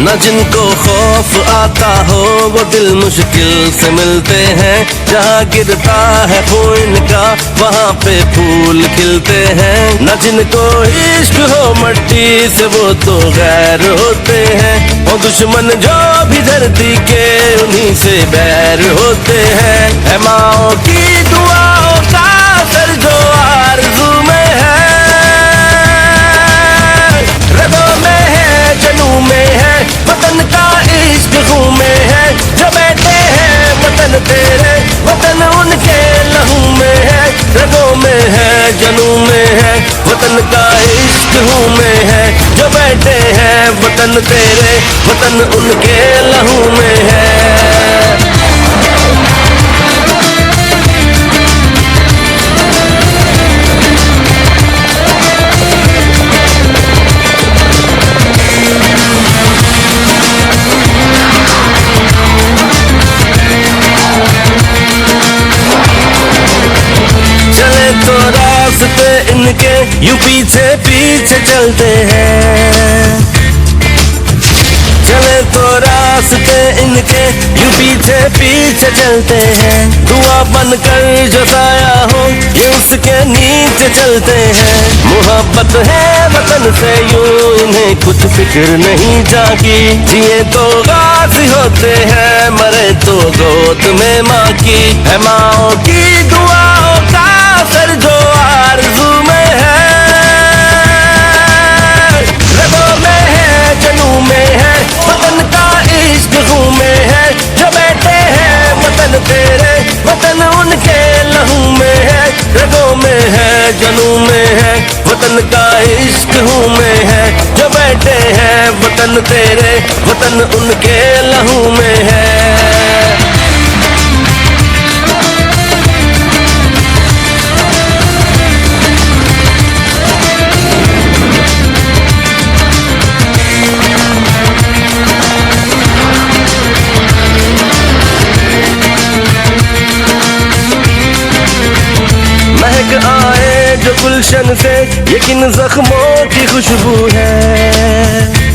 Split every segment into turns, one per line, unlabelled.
न जिनको खौफ आता हो वो दिल मुश्किल से मिलते हैं। जहाँ गिरता है खून का वहाँ पे फूल खिलते हैं। न जिनको इश्क हो मट्टी से वो तो गैर होते हैं। वो दुश्मन जो भी धरती के उन्हीं से बैर होते हैं। है माओ की दुआओं का असर जो आरज़ू में है, रगों में है, जनू में है, वतन का इश्क खून में है। जो बैठे हैं वतन तेरे, वतन उनके लहू में है, रगों में है, जनू में है, वतन का इश्क खून में है। जो बैठे हैं वतन तेरे, वतन उनके लहू में है। तो रास्ते इनके यूं पीछे पीछे चलते हैं। चले तो रास्ते इनके यूं पीछे पीछे चलते हैं। दुआ बनकर जो साया हो ये उसके नीचे चलते हैं। मोहब्बत है वतन से यूं इन्हें कुछ फिक्र नहीं जागी। जिए तो गाजी होते हैं, मरे तो गोद में माँ की। है माओ की दुआओं का असर जो आरज़ू में है, रगों में है, जनू में है, वतन का इश्क खून में है। जो बैठे हैं वतन तेरे, वतन उनके लहू में है, रगों में है, जनू में है, वतन का इश्क खून में है। जो बैठे हैं वतन तेरे, वतन उनके लहू में है। महक आए जो गुलशन से ये किन जख्मों की खुशबू है।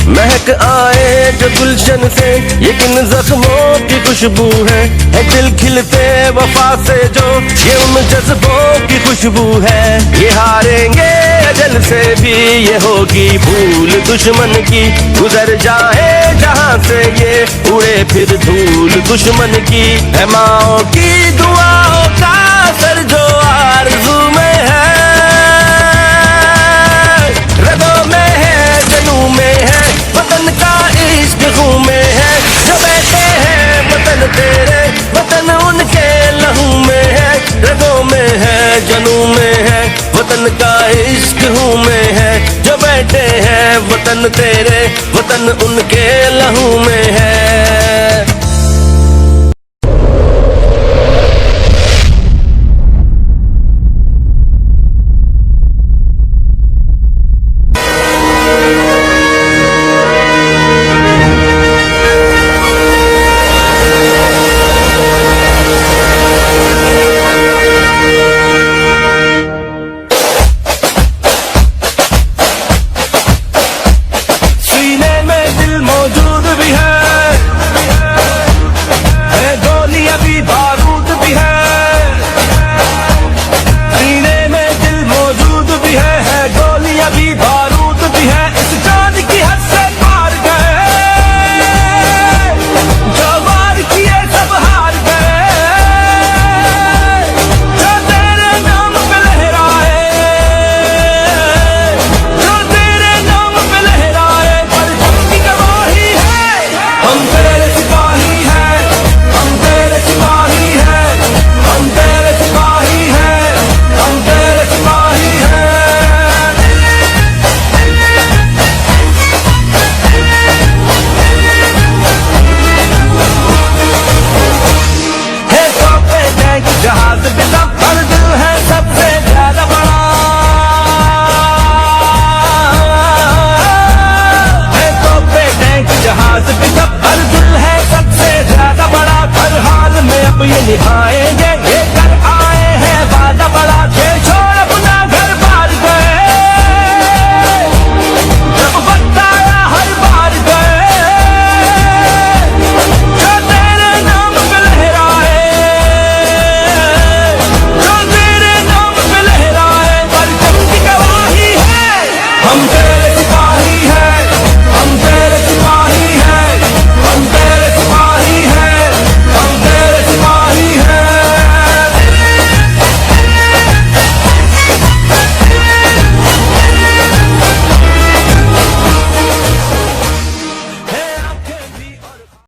महक आए जो गुलशन से ये किन जख्मों की खुशबू है। दिल खिलते वफा से जो ये उन जज्बों की खुशबू है। ये हारेंगे अजल से भी ये होगी भूल दुश्मन की। गुजर जाए जहाँ से ये उड़े फिर धूल दुश्मन की। है माओ की दुआओं का असर जो आरज़ू में है, रगों में है, जनू में है, वतन का इश्क खून में है। जो बैठे हैं वतन तेरे, वतन उनके लहू में है, रगों में है, जनू में है, वतन का इश्क खून में है। जो बैठे हैं वतन तेरे, वतन उनके लहू में है।